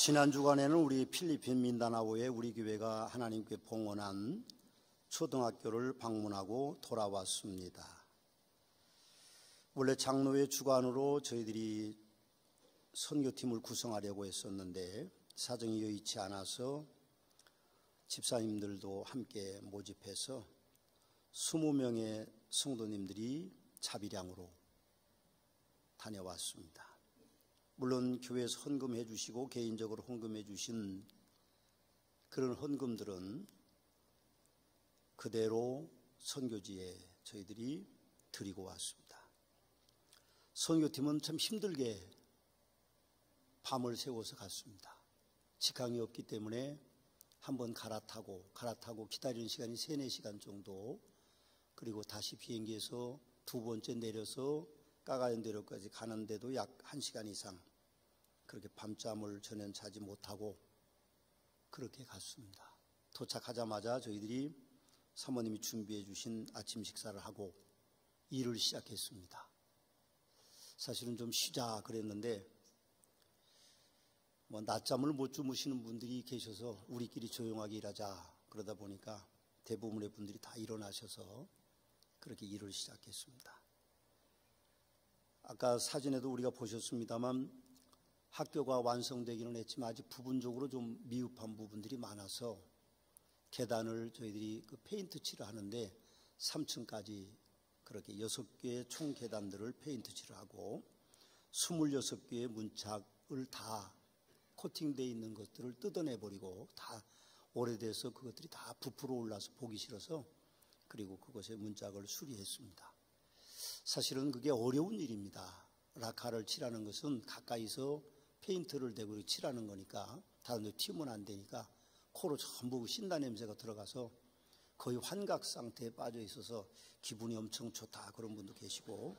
지난 주간에는 우리 필리핀 민다나오에 우리 교회가 하나님께 봉헌한 초등학교를 방문하고 돌아왔습니다. 원래 장로회 주관으로 저희들이 선교팀을 구성하려고 했었는데 사정이 여의치 않아서 집사님들도 함께 모집해서 20명의 성도님들이 자비량으로 다녀왔습니다. 물론 교회에서 헌금해 주시고 개인적으로 헌금해 주신 그런 헌금들은 그대로 선교지에 저희들이 드리고 왔습니다. 선교팀은 참 힘들게 밤을 새워서 갔습니다. 직항이 없기 때문에 한번 갈아타고 기다리는 시간이 3, 4시간 정도, 그리고 다시 비행기에서 두 번째 내려서 까가연대로까지 가는데도 약 1시간 이상 그렇게 밤잠을 전혀 자지 못하고 그렇게 갔습니다. 도착하자마자 저희들이 사모님이 준비해 주신 아침 식사를 하고 일을 시작했습니다. 사실은 좀 쉬자 그랬는데 낮잠을 못 주무시는 분들이 계셔서 우리끼리 조용하게 일하자 그러다 보니까 대부분의 분들이 다 일어나셔서 그렇게 일을 시작했습니다. 아까 사진에도 우리가 보셨습니다만 학교가 완성되기는 했지만 아직 부분적으로 좀 미흡한 부분들이 많아서 계단을 저희들이 페인트 칠을 하는데 3층까지 그렇게 6개의 총 계단들을 페인트 칠을 하고 26개의 문짝을 다 코팅되어 있는 것들을 뜯어내버리고 다 오래돼서 그것들이 다 부풀어 올라서 보기 싫어서 그리고 그것의 문짝을 수리했습니다. 사실은 그게 어려운 일입니다. 라카를 칠하는 것은 가까이서 페인트를 대고 칠하는 거니까 다른 데 튀면 안 되니까 코로 전부 신나 냄새가 들어가서 거의 환각 상태에 빠져 있어서 기분이 엄청 좋다 그런 분도 계시고,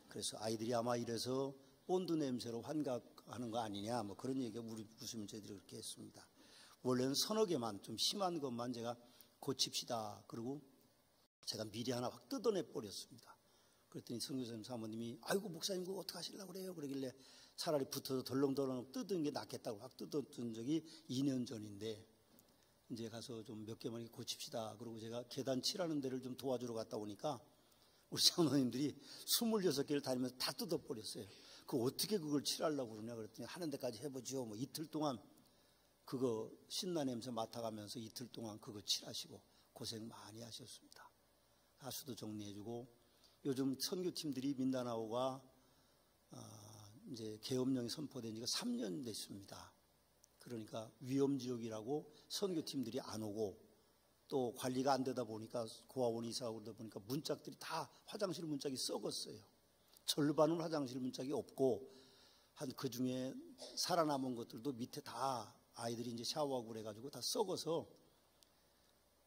그래서 아이들이 아마 이래서 본드 냄새로 환각하는 거 아니냐 그런 얘기가 웃으면 저희들이 그렇게 했습니다. 원래는 서너 개만 좀 심한 것만 제가 고칩시다 그러고 제가 미리 하나 확 뜯어내 버렸습니다. 그랬더니 선교사님 사모님이 아이고 목사님 그거 어떻게 하시려고 그래요 그러길래 차라리 붙어서 덜렁덜렁 뜯은 게 낫겠다고 확 뜯었던 적이 2년 전인데, 이제 가서 좀 몇 개만 고칩시다 그러고 제가 계단 칠하는 데를 좀 도와주러 갔다 오니까 우리 장로님들이 26개를 다니면서 다 뜯어버렸어요. 어떻게 그걸 칠하려고 그러냐 그랬더니 하는 데까지 해보죠. 이틀 동안 그거 신나 냄새 맡아가면서 이틀 동안 그거 칠하시고 고생 많이 하셨습니다. 가수도 정리해주고, 요즘 선교팀들이 민다나오가 이제 계엄령이 선포된 지가 3년 됐습니다. 그러니까 위험지역이라고 선교팀들이 안 오고 또 관리가 안 되다 보니까 고아원 이사하고 그러다 보니까 문짝들이 다 화장실 문짝이 썩었어요. 절반은 화장실 문짝이 없고 한 그 중에 살아남은 것들도 밑에 다 아이들이 이제 샤워하고 그래가지고 다 썩어서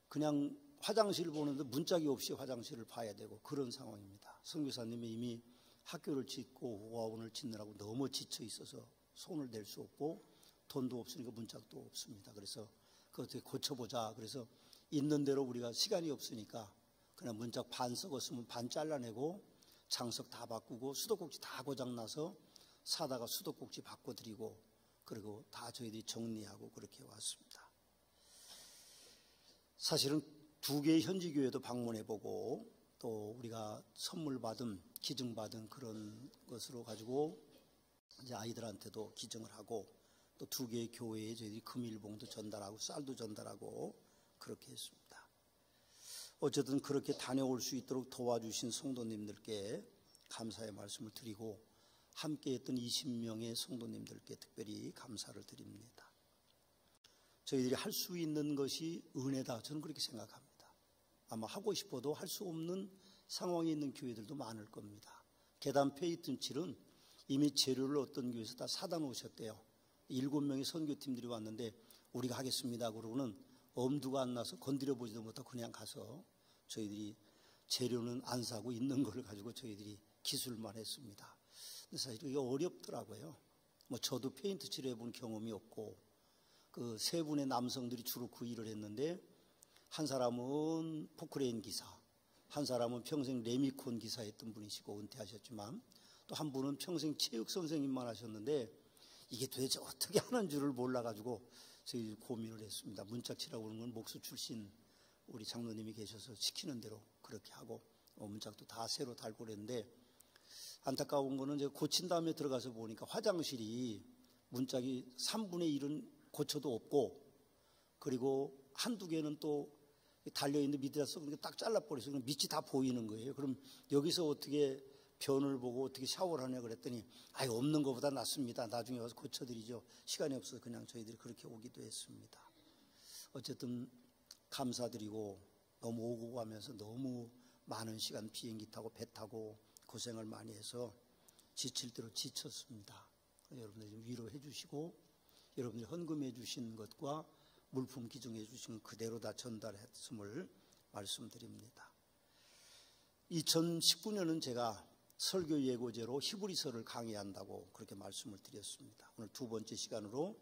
그냥 화장실을 보는데 문짝이 없이 화장실을 봐야 되고 그런 상황입니다. 선교사님이 이미 학교를 짓고 고아원을 짓느라고 너무 지쳐 있어서 손을 댈 수 없고 돈도 없으니까 문짝도 없습니다. 그래서 그거 어떻게 고쳐보자. 그래서 있는 대로 우리가 시간이 없으니까 그냥 문짝 반 썩었으면 반 잘라내고 장석 다 바꾸고 수도꼭지 다 고장나서 사다가 수도꼭지 바꿔드리고 그리고 다 저희들이 정리하고 그렇게 왔습니다. 사실은 2개의 현지교회도 방문해보고 또 우리가 선물 받은 기증받은 그런 것으로 가지고 이제 아이들한테도 기증을 하고 또 2개의 교회에 저희들이 금일봉도 전달하고 쌀도 전달하고 그렇게 했습니다. 어쨌든 그렇게 다녀올 수 있도록 도와주신 성도님들께 감사의 말씀을 드리고 함께했던 20명의 성도님들께 특별히 감사를 드립니다. 저희들이 할 수 있는 것이 은혜다 저는 그렇게 생각합니다. 아마 하고 싶어도 할 수 없는 상황에 있는 교회들도 많을 겁니다. 계단 페인트 칠은 이미 재료를 어떤 교회에서 다 사다 놓으셨대요. 7명의 선교팀들이 왔는데 우리가 하겠습니다 그러고는 엄두가 안 나서 건드려 보지도 못하고 그냥 가서 저희들이 재료는 안 사고 있는 걸 가지고 저희들이 기술만 했습니다. 근데 사실 이게 어렵더라고요. 저도 페인트 칠해 본 경험이 없고 그 3분의 남성들이 주로 그 일을 했는데 한 사람은 포크레인 기사, 한 사람은 평생 레미콘 기사했던 분이시고 은퇴하셨지만 또 한 분은 평생 체육 선생님만 하셨는데 이게 도대체 어떻게 하는 줄을 몰라가지고 저희 고민을 했습니다. 문짝치라고 하는 건 목수 출신 우리 장로님이 계셔서 시키는 대로 그렇게 하고 문짝도 다 새로 달고 그랬는데, 안타까운 거는 제가 고친 다음에 들어가서 보니까 화장실이 문짝이 3분의 1은 고쳐도 없고, 그리고 한두 개는 또 달려있는 밑에서 딱 잘라버려서 밑이 다 보이는 거예요. 그럼 여기서 어떻게 변을 보고 어떻게 샤워를 하냐 그랬더니 없는 것보다 낫습니다. 나중에 와서 고쳐드리죠. 시간이 없어서 그냥 저희들이 그렇게 오기도 했습니다. 어쨌든 감사드리고, 너무 오고 가면서 너무 많은 시간 비행기 타고 배 타고 고생을 많이 해서 지칠 대로 지쳤습니다. 여러분들 좀 위로해 주시고, 여러분들이 헌금해 주신 것과 물품 기증해 주신 그대로 다 전달했음을 말씀드립니다. 2019년은 제가 설교 예고제로 히브리서를 강의한다고 그렇게 말씀을 드렸습니다. 오늘 두 번째 시간으로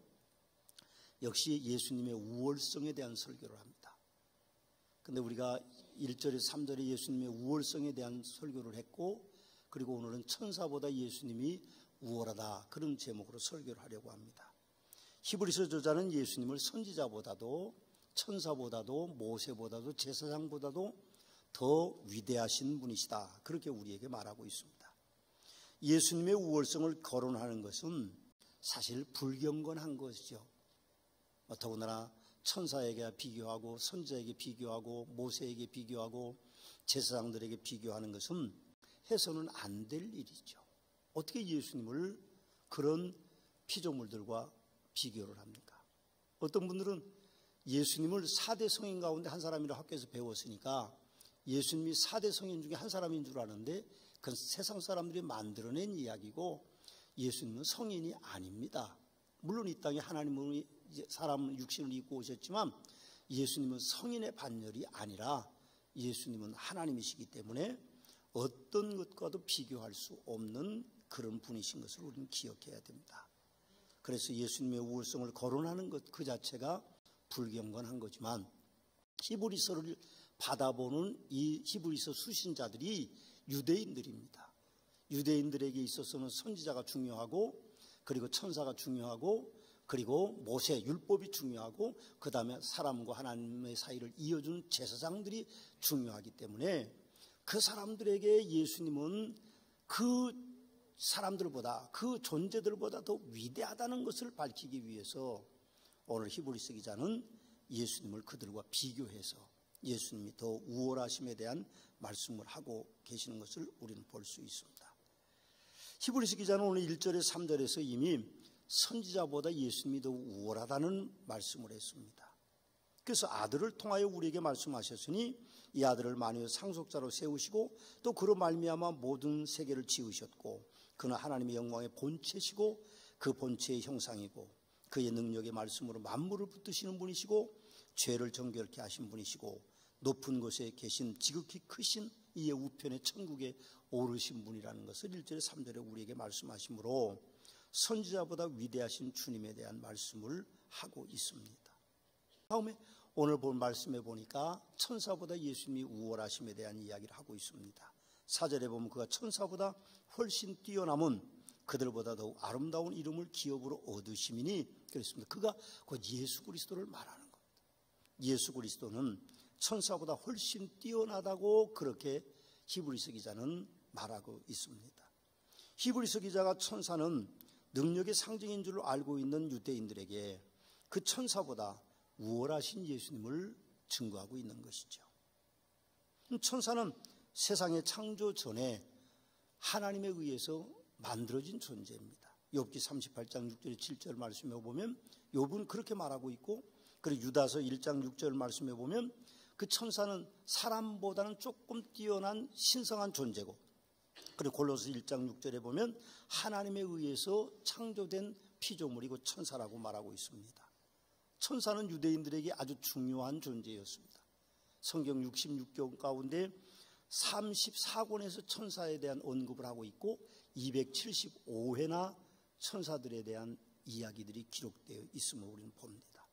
역시 예수님의 우월성에 대한 설교를 합니다. 근데 우리가 1절에서 3절에 예수님의 우월성에 대한 설교를 했고, 그리고 오늘은 천사보다 예수님이 우월하다, 그런 제목으로 설교를 하려고 합니다. 히브리서 저자는 예수님을 선지자보다도 천사보다도 모세보다도 제사장보다도 더 위대하신 분이시다, 그렇게 우리에게 말하고 있습니다. 예수님의 우월성을 거론하는 것은 사실 불경건한 것이죠. 더군다나 천사에게 비교하고 선지자에게 비교하고 모세에게 비교하고 제사장들에게 비교하는 것은 해서는 안 될 일이죠. 어떻게 예수님을 그런 피조물들과 비교를 합니까? 어떤 분들은 예수님을 4대 성인 가운데 한 사람이라 학교에서 배웠으니까 예수님이 4대 성인 중에 한 사람인 줄 아는데, 그건 세상 사람들이 만들어낸 이야기고 예수님은 성인이 아닙니다. 물론 이 땅에 하나님은 사람 육신을 입고 오셨지만 예수님은 성인의 반열이 아니라 예수님은 하나님이시기 때문에 어떤 것과도 비교할 수 없는 그런 분이신 것을 우리는 기억해야 됩니다. 그래서 예수님의 우월성을 거론하는 것 그 자체가 불경건한 거지만, 히브리서를 받아보는 이 히브리서 수신자들이 유대인들입니다. 유대인들에게 있어서는 선지자가 중요하고, 그리고 천사가 중요하고, 그리고 모세 율법이 중요하고, 그 다음에 사람과 하나님의 사이를 이어주는 제사장들이 중요하기 때문에 그 사람들에게 예수님은 그 사람들보다, 그 존재들보다 더 위대하다는 것을 밝히기 위해서 오늘 히브리서 기자는 예수님을 그들과 비교해서 예수님이 더 우월하심에 대한 말씀을 하고 계시는 것을 우리는 볼 수 있습니다. 히브리서 기자는 오늘 1절에서 3절에서 이미 선지자보다 예수님이 더 우월하다는 말씀을 했습니다. 그래서 아들을 통하여 우리에게 말씀하셨으니 이 아들을 만유의 상속자로 세우시고 또 그로 말미암아 모든 세계를 지으셨고, 그는 하나님의 영광의 본체시고 그 본체의 형상이고 그의 능력의 말씀으로 만물을 붙드시는 분이시고 죄를 정결케 하신 분이시고 높은 곳에 계신 지극히 크신 이의 우편의 천국에 오르신 분이라는 것을 1절에 3절에 우리에게 말씀하시므로 선지자보다 위대하신 주님에 대한 말씀을 하고 있습니다. 다음에 오늘 본 말씀에 보니까 천사보다 예수님이 우월하심에 대한 이야기를 하고 있습니다. 4절에 보면 그가 천사보다 훨씬 뛰어남은 그들보다 더욱 아름다운 이름을 기업으로 얻으심이니 그랬습니다. 그가 곧 예수 그리스도를 말하는 겁니다. 예수 그리스도는 천사보다 훨씬 뛰어나다고 그렇게 히브리서 기자는 말하고 있습니다. 히브리서 기자가 천사는 능력의 상징인 줄 알고 있는 유대인들에게 그 천사보다 우월하신 예수님을 증거하고 있는 것이죠. 천사는 세상의 창조 전에 하나님에 의해서 만들어진 존재입니다. 욥기 38장 6절 7절 말씀에 보면 욥은 그렇게 말하고 있고, 그리고 유다서 1장 6절 말씀에 보면 그 천사는 사람보다는 조금 뛰어난 신성한 존재고, 그리고 골로새 1장 6절에 보면 하나님에 의해서 창조된 피조물이고 천사라고 말하고 있습니다. 천사는 유대인들에게 아주 중요한 존재였습니다. 성경 66권 가운데 34권에서 천사에 대한 언급을 하고 있고 275회나 천사들에 대한 이야기들이 기록되어 있음을 우리는 봅니다.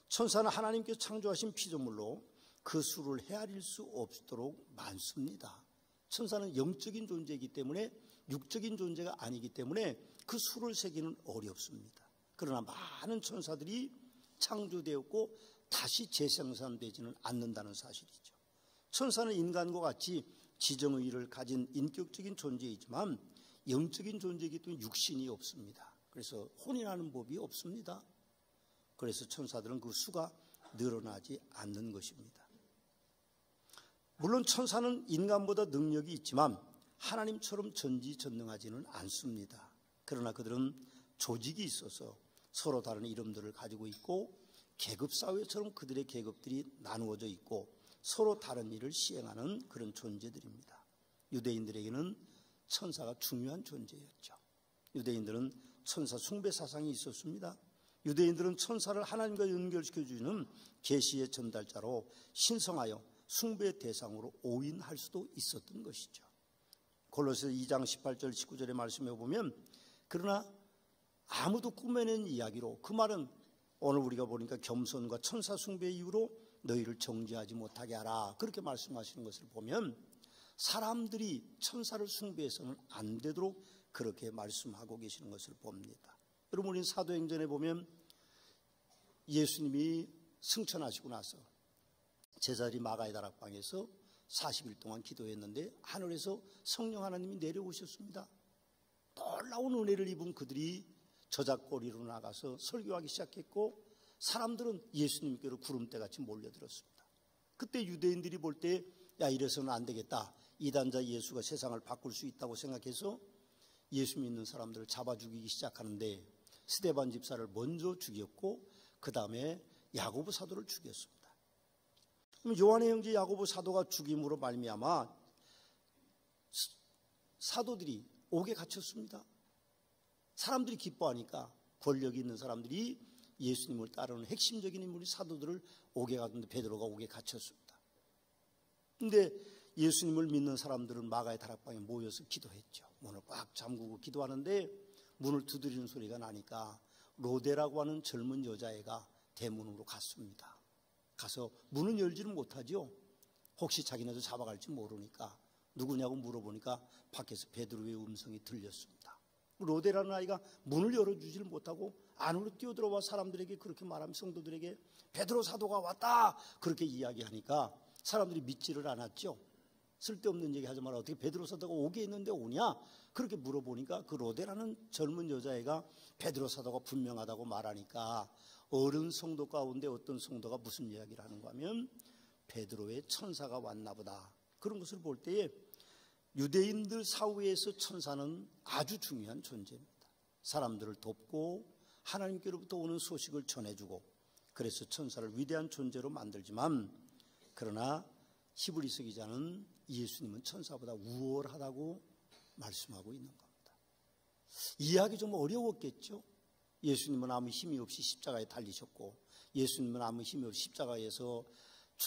천사는 하나님께서 창조하신 피조물로 그 수를 헤아릴 수 없도록 많습니다. 천사는 영적인 존재이기 때문에 육적인 존재가 아니기 때문에 그 수를 세기는 어렵습니다. 그러나 많은 천사들이 창조되었고 다시 재생산되지는 않는다는 사실이죠. 천사는 인간과 같이 지정의를 가진 인격적인 존재이지만 영적인 존재이기 때문에 육신이 없습니다. 그래서 혼인하는 법이 없습니다. 그래서 천사들은 그 수가 늘어나지 않는 것입니다. 물론 천사는 인간보다 능력이 있지만 하나님처럼 전지전능하지는 않습니다. 그러나 그들은 조직이 있어서 서로 다른 이름들을 가지고 있고 계급사회처럼 그들의 계급들이 나누어져 있고 서로 다른 일을 시행하는 그런 존재들입니다. 유대인들에게는 천사가 중요한 존재였죠. 유대인들은 천사 숭배 사상이 있었습니다. 유대인들은 천사를 하나님과 연결시켜주는 계시의 전달자로 신성하여 숭배의 대상으로 오인할 수도 있었던 것이죠. 골로새 2장 18절 19절의 말씀에 보면 그러나 아무도 꾸며낸 이야기로, 그 말은 오늘 우리가 보니까 겸손과 천사 숭배의 이유로 너희를 정죄하지 못하게 하라, 그렇게 말씀하시는 것을 보면 사람들이 천사를 숭배해서는 안 되도록 그렇게 말씀하고 계시는 것을 봅니다. 여러분, 우리는 사도행전에 보면 예수님이 승천하시고 나서 제자들이 마가의 다락방에서 40일 동안 기도했는데 하늘에서 성령 하나님이 내려오셨습니다. 놀라운 은혜를 입은 그들이 저작거리로 나가서 설교하기 시작했고 사람들은 예수님께로 구름대같이 몰려들었습니다. 그때 유대인들이 볼 때 야, 이래서는 안 되겠다, 이단자 예수가 세상을 바꿀 수 있다고 생각해서 예수 믿는 사람들을 잡아 죽이기 시작하는데 스데반 집사를 먼저 죽였고 그 다음에 야고보 사도를 죽였습니다. 그럼 요한의 형제 야고보 사도가 죽임으로 말미암아 사도들이 옥에 갇혔습니다. 사람들이 기뻐하니까 권력이 있는 사람들이 예수님을 따르는 핵심적인 인물이 사도들을 옥에 가둔데 베드로가 옥에 갇혔습니다. 그런데 예수님을 믿는 사람들은 마가의 다락방에 모여서 기도했죠. 문을 꽉 잠그고 기도하는데 문을 두드리는 소리가 나니까 로데라고 하는 젊은 여자애가 대문으로 갔습니다. 가서 문은 열지는 못하죠. 혹시 자기네도 잡아갈지 모르니까 누구냐고 물어보니까 밖에서 베드로의 음성이 들렸습니다. 로데라는 아이가 문을 열어주지를 못하고 안으로 뛰어들어와 사람들에게 그렇게 말하면 성도들에게 베드로 사도가 왔다 그렇게 이야기하니까 사람들이 믿지를 않았죠. 쓸데없는 얘기하지 마라, 어떻게 베드로 사도가 옥에 있는데 오냐 그렇게 물어보니까 그 로데라는 젊은 여자애가 베드로 사도가 분명하다고 말하니까 어른 성도 가운데 어떤 성도가 무슨 이야기를 하는가 하면 베드로의 천사가 왔나 보다, 그런 것을 볼 때에 유대인들 사회에서 천사는 아주 중요한 존재입니다. 사람들을 돕고 하나님께로부터 오는 소식을 전해주고, 그래서 천사를 위대한 존재로 만들지만 그러나 히브리서 기자는 예수님은 천사보다 우월하다고 말씀하고 있는 겁니다. 이해하기 좀 어려웠겠죠. 예수님은 아무 힘이 없이 십자가에 달리셨고 예수님은 아무 힘이 없이 십자가에서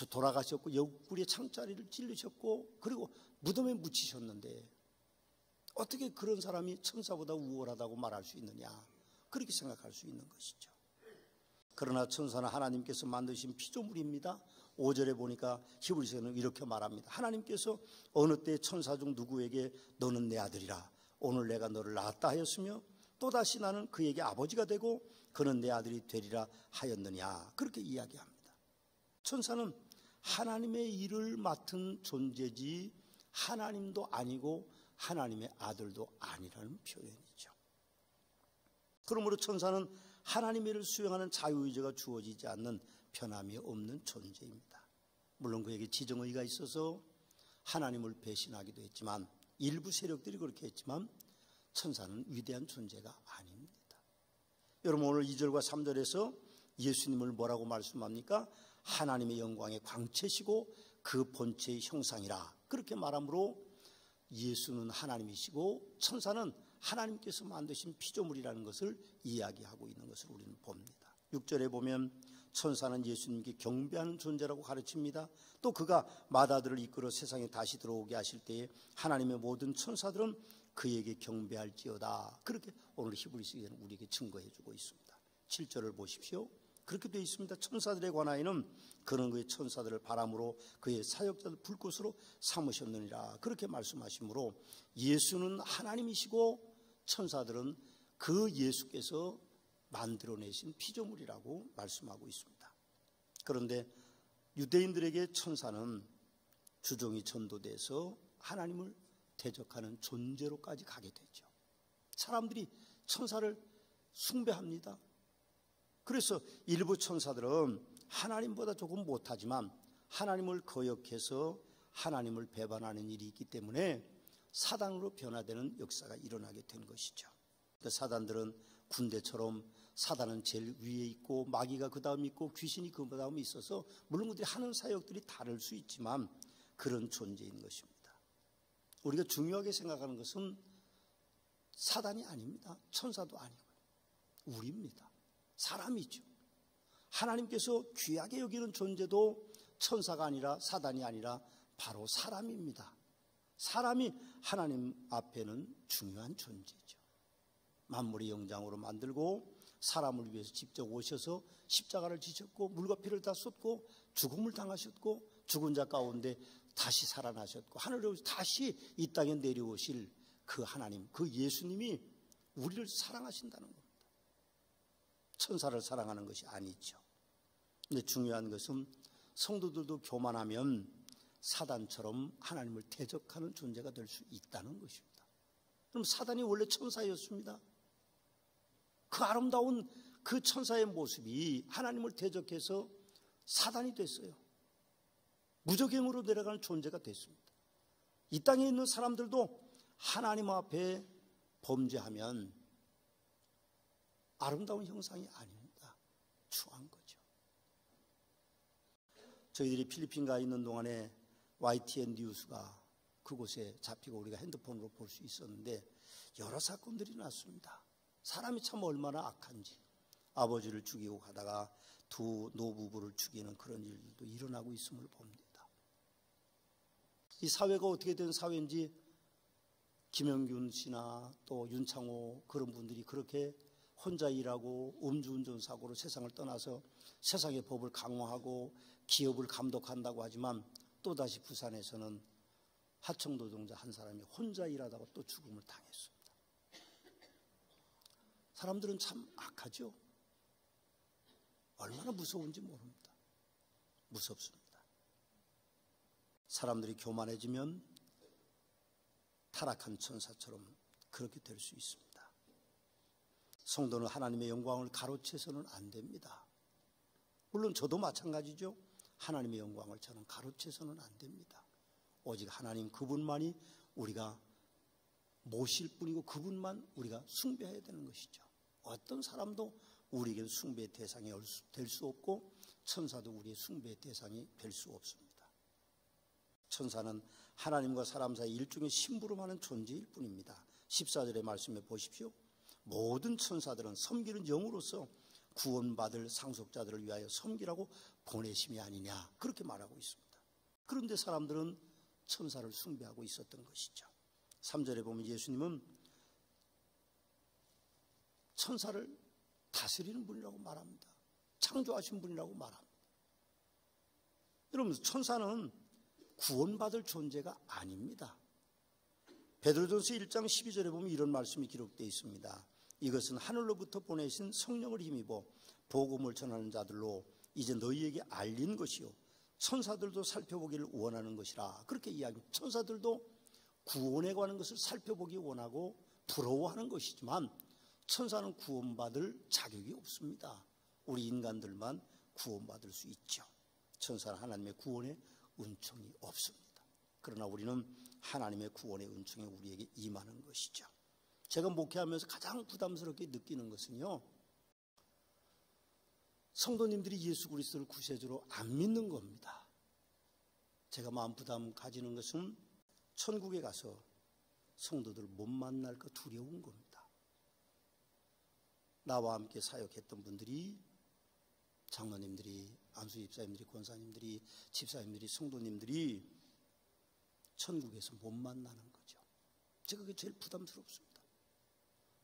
돌아가셨고 옆구리에 창자리를 찔르셨고 그리고 무덤에 묻히셨는데 어떻게 그런 사람이 천사보다 우월하다고 말할 수 있느냐, 그렇게 생각할 수 있는 것이죠. 그러나 천사는 하나님께서 만드신 피조물입니다. 5절에 보니까 히브리서는 이렇게 말합니다. 하나님께서 어느 때 천사 중 누구에게 너는 내 아들이라 오늘 내가 너를 낳았다 하였으며 또다시 나는 그에게 아버지가 되고 그는 내 아들이 되리라 하였느냐, 그렇게 이야기합니다. 천사는 하나님의 일을 맡은 존재지 하나님도 아니고 하나님의 아들도 아니라는 표현이죠. 그러므로 천사는 하나님의 일을 수행하는 자유의지가 주어지지 않는 변함이 없는 존재입니다. 물론 그에게 지정의가 있어서 하나님을 배신하기도 했지만 일부 세력들이 그렇게 했지만 천사는 위대한 존재가 아닙니다. 여러분, 오늘 2절과 3절에서 예수님을 뭐라고 말씀합니까? 하나님의 영광의 광채시고 그 본체의 형상이라, 그렇게 말하므로 예수는 하나님이시고 천사는 하나님께서 만드신 피조물이라는 것을 이야기하고 있는 것을 우리는 봅니다. 6절에 보면 천사는 예수님께 경배하는 존재라고 가르칩니다. 또 그가 마다들을 이끌어 세상에 다시 들어오게 하실 때에 하나님의 모든 천사들은 그에게 경배할지어다, 그렇게 오늘 히브리서에는 우리에게 증거해 주고 있습니다. 7절을 보십시오. 그렇게 되어 있습니다. 천사들에 관하여는 그는 그의 천사들을 바람으로 그의 사역자들 불꽃으로 삼으셨느니라. 그렇게 말씀하시므로 예수는 하나님이시고 천사들은 그 예수께서 만들어내신 피조물이라고 말씀하고 있습니다. 그런데 유대인들에게 천사는 주종이 전도돼서 하나님을 대적하는 존재로까지 가게 되죠. 사람들이 천사를 숭배합니다. 그래서 일부 천사들은 하나님보다 조금 못하지만 하나님을 거역해서 하나님을 배반하는 일이 있기 때문에 사단으로 변화되는 역사가 일어나게 된 것이죠. 사단들은 군대처럼 사단은 제일 위에 있고 마귀가 그 다음에 있고 귀신이 그 다음에 있어서 물론 그들이 하는 사역들이 다를 수 있지만 그런 존재인 것입니다. 우리가 중요하게 생각하는 것은 사단이 아닙니다. 천사도 아니고요. 우리입니다. 사람이죠. 하나님께서 귀하게 여기는 존재도 천사가 아니라 사단이 아니라 바로 사람입니다. 사람이 하나님 앞에는 중요한 존재죠. 만물의 영장으로 만들고 사람을 위해서 직접 오셔서 십자가를 지셨고 물과 피를 다 쏟고 죽음을 당하셨고 죽은 자 가운데 다시 살아나셨고 하늘로 다시 이 땅에 내려오실 그 하나님, 그 예수님이 우리를 사랑하신다는 겁니다. 천사를 사랑하는 것이 아니죠. 근데 중요한 것은 성도들도 교만하면 사단처럼 하나님을 대적하는 존재가 될 수 있다는 것입니다. 그럼 사단이 원래 천사였습니다. 그 아름다운 그 천사의 모습이 하나님을 대적해서 사단이 됐어요. 무적행으로 내려가는 존재가 됐습니다. 이 땅에 있는 사람들도 하나님 앞에 범죄하면 아름다운 형상이 아닙니다. 추한 거죠. 저희들이 필리핀 가 있는 동안에 YTN 뉴스가 그곳에 잡히고 우리가 핸드폰으로 볼 수 있었는데 여러 사건들이 났습니다. 사람이 참 얼마나 악한지 아버지를 죽이고 가다가 두 노부부를 죽이는 그런 일들도 일어나고 있음을 봅니다. 이 사회가 어떻게 된 사회인지 김영균 씨나 또 윤창호 그런 분들이 그렇게 혼자 일하고 음주운전 사고로 세상을 떠나서 세상의 법을 강화하고 기업을 감독한다고 하지만 또다시 부산에서는 하청 노동자 한 사람이 혼자 일하다가 또 죽음을 당했습니다. 사람들은 참 악하죠. 얼마나 무서운지 모릅니다. 무섭습니다. 사람들이 교만해지면 타락한 천사처럼 그렇게 될 수 있습니다. 성도는 하나님의 영광을 가로채서는 안 됩니다. 물론 저도 마찬가지죠. 하나님의 영광을 저는 가로채서는 안 됩니다. 오직 하나님 그분만이 우리가 모실 뿐이고 그분만 우리가 숭배해야 되는 것이죠. 어떤 사람도 우리에게 숭배의 대상이 될 수 없고 천사도 우리의 숭배의 대상이 될 수 없습니다. 천사는 하나님과 사람 사이 일종의 심부름하는 존재일 뿐입니다. 14절의 말씀에 보십시오. 모든 천사들은 섬기는 영으로서 구원받을 상속자들을 위하여 섬기라고 보내심이 아니냐 그렇게 말하고 있습니다. 그런데 사람들은 천사를 숭배하고 있었던 것이죠. 3절에 보면 예수님은 천사를 다스리는 분이라고 말합니다. 창조하신 분이라고 말합니다. 여러분 천사는 구원받을 존재가 아닙니다. 베드로전서 1장 12절에 보면 이런 말씀이 기록되어 있습니다. 이것은 하늘로부터 보내신 성령을 힘입어 복음을 전하는 자들로 이제 너희에게 알린 것이요 천사들도 살펴보기를 원하는 것이라 그렇게 이야기합니다. 천사들도 구원에 관한 것을 살펴보기 원하고 부러워하는 것이지만 천사는 구원받을 자격이 없습니다. 우리 인간들만 구원받을 수 있죠. 천사는 하나님의 구원의 은총이 없습니다. 그러나 우리는 하나님의 구원의 은총이 우리에게 임하는 것이죠. 제가 목회하면서 가장 부담스럽게 느끼는 것은요, 성도님들이 예수 그리스도를 구세주로 안 믿는 겁니다. 제가 마음 부담 가지는 것은 천국에 가서 성도들 못 만날까 두려운 겁니다. 나와 함께 사역했던 분들이, 장로님들이, 안수 집사님들이, 권사님들이, 집사님들이, 성도님들이 천국에서 못 만나는 거죠. 제가 그게 제일 부담스럽습니다.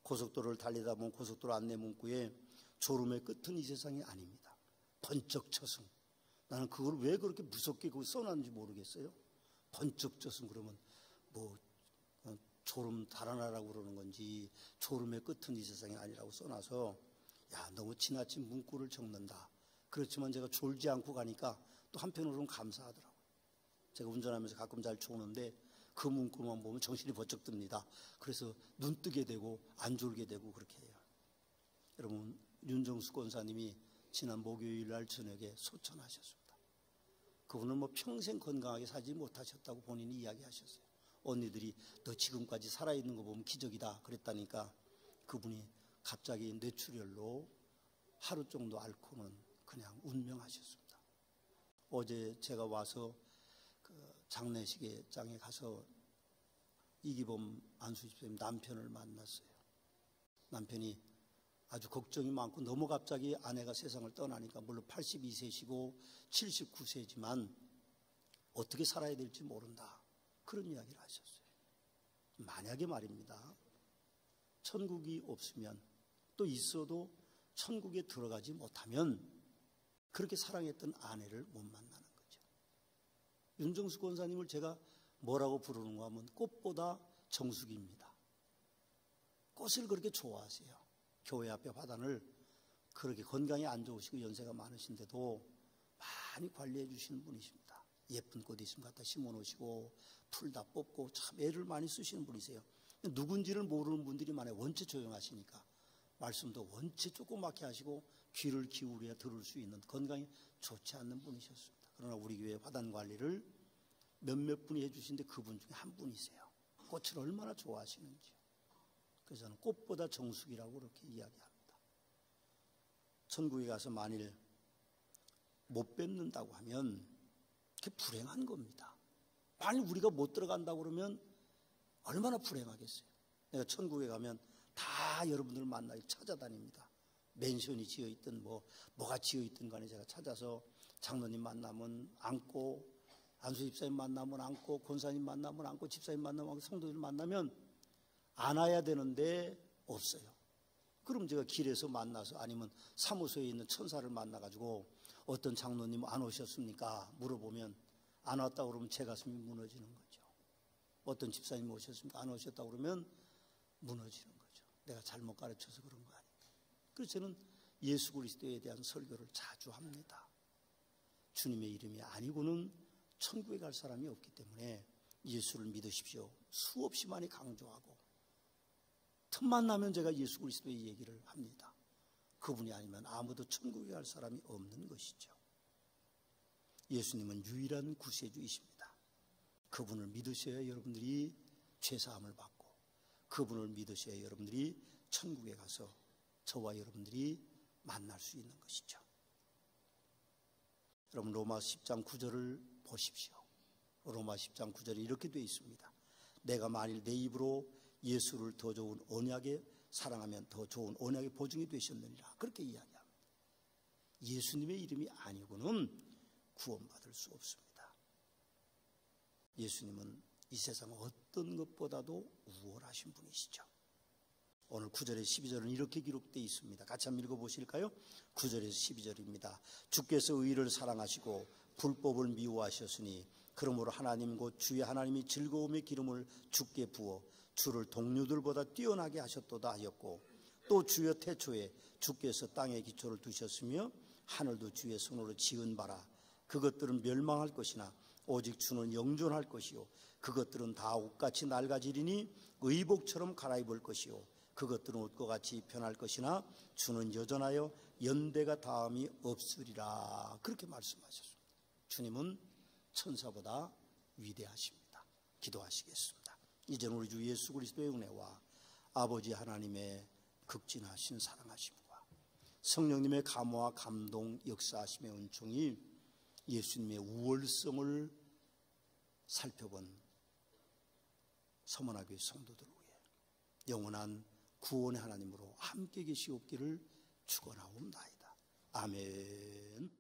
고속도로를 달리다 보면 고속도로 안내 문구에 졸음의 끝은 이 세상이 아닙니다. 번쩍 저승. 나는 그걸 왜 그렇게 무섭게 그걸 써놨는지 모르겠어요. 번쩍 저승 그러면 뭐 졸음 달아나라고 그러는 건지, 졸음의 끝은 이 세상이 아니라고 써놔서 야, 너무 지나친 문구를 적는다. 그렇지만 제가 졸지 않고 가니까 또 한편으로는 감사하더라고요. 제가 운전하면서 가끔 잘 졸는데 그 문구만 보면 정신이 번쩍 듭니다. 그래서 눈 뜨게 되고 안 졸게 되고 그렇게 해요. 여러분, 윤정수 권사님이 지난 목요일 날 저녁에 소천하셨습니다. 그분은 뭐 평생 건강하게 살지 못하셨다고 본인이 이야기하셨어요. 언니들이 너 지금까지 살아있는 거 보면 기적이다 그랬다니까 그분이 갑자기 뇌출혈로 하루 정도 앓고는 그냥 운명하셨습니다. 어제 제가 와서 그 장례식장에 가서 이기범 안수집사님 남편을 만났어요. 남편이 아주 걱정이 많고 너무 갑자기 아내가 세상을 떠나니까 물론 82세시고 79세지만 어떻게 살아야 될지 모른다. 그런 이야기를 하셨어요. 만약에 말입니다. 천국이 없으면 또 있어도 천국에 들어가지 못하면 그렇게 사랑했던 아내를 못 만나는 거죠. 윤정수 권사님을 제가 뭐라고 부르는가 하면 꽃보다 정숙입니다. 꽃을 그렇게 좋아하세요. 교회 앞에 화단을 그렇게 건강이 안 좋으시고 연세가 많으신데도 많이 관리해 주시는 분이십니다. 예쁜 꽃 있으면 갖다 심어 놓으시고 풀 다 뽑고 참 애를 많이 쓰시는 분이세요. 누군지를 모르는 분들이 많아요. 원체 조용하시니까 말씀도 원체 조그맣게 하시고 귀를 기울여야 들을 수 있는 건강이 좋지 않는 분이셨습니다. 그러나 우리 교회 화단 관리를 몇몇 분이 해주시는데 그분 중에 한 분이세요. 꽃을 얼마나 좋아하시는지요. 그래서 저는 꽃보다 정숙이라고 그렇게 이야기합니다. 천국에 가서 만일 못 뵙는다고 하면 그게 불행한 겁니다. 만일 우리가 못 들어간다고 그러면 얼마나 불행하겠어요. 내가 천국에 가면 다 여러분들을 만나기 찾아다닙니다. 맨션이 지어있든 뭐가 지어있든 간에 제가 찾아서 장로님 만나면 안고, 안수 집사님 만나면 안고, 권사님 만나면 안고, 집사님 만나면 안고, 성도들 만나면 안아야 되는데 없어요. 그럼 제가 길에서 만나서 아니면 사무소에 있는 천사를 만나가지고 어떤 장로님 안 오셨습니까? 물어보면 안 왔다고 그러면 제 가슴이 무너지는 거죠. 어떤 집사님 오셨습니까? 안 오셨다고 그러면 무너지는 거죠. 내가 잘못 가르쳐서 그런 거 아닙니까? 그래서 저는 예수 그리스도에 대한 설교를 자주 합니다. 주님의 이름이 아니고는 천국에 갈 사람이 없기 때문에 예수를 믿으십시오. 수없이 많이 강조하고 틈만 나면 제가 예수 그리스도의 얘기를 합니다. 그분이 아니면 아무도 천국에 갈 사람이 없는 것이죠. 예수님은 유일한 구세주이십니다. 그분을 믿으셔야 여러분들이 죄사함을 받고 그분을 믿으셔야 여러분들이 천국에 가서 저와 여러분들이 만날 수 있는 것이죠. 여러분 로마 10장 9절을 보십시오. 로마 10장 9절에 이렇게 되어 있습니다. 내가 만일 내 입으로 예수를 더 좋은 언약에 사랑하면 더 좋은 언약의 보증이 되셨느니라. 그렇게 이야기합니다. 예수님의 이름이 아니고는 구원받을 수 없습니다. 예수님은 이 세상 어떤 것보다도 우월하신 분이시죠. 오늘 9절에 12절은 이렇게 기록되어 있습니다. 같이 한번 읽어보실까요? 9절에서 12절입니다. 주께서 의를 사랑하시고 불법을 미워하셨으니 그러므로 하나님 곧 주의 하나님이 즐거움의 기름을 주께 부어 주를 동료들보다 뛰어나게 하셨도다 하였고 또 주여 태초에 주께서 땅에 기초를 두셨으며 하늘도 주의 손으로 지은 바라 그것들은 멸망할 것이나 오직 주는 영존할 것이요 그것들은 다 옷같이 낡아지리니 의복처럼 갈아입을 것이요 그것들은 옷과 같이 변할 것이나 주는 여전하여 연대가 다함이 없으리라. 그렇게 말씀하셨습니다. 주님은 천사보다 위대하십니다. 기도하시겠습니다. 이제는 우리 주 예수 그리스도의 은혜와 아버지 하나님의 극진하신 사랑하심과 성령님의 감화와 감동 역사하심의 은총이 예수님의 우월성을 살펴본 서문화교회 성도들 위해 영원한 구원의 하나님으로 함께 계시옵기를 축원하옵나이다. 아멘.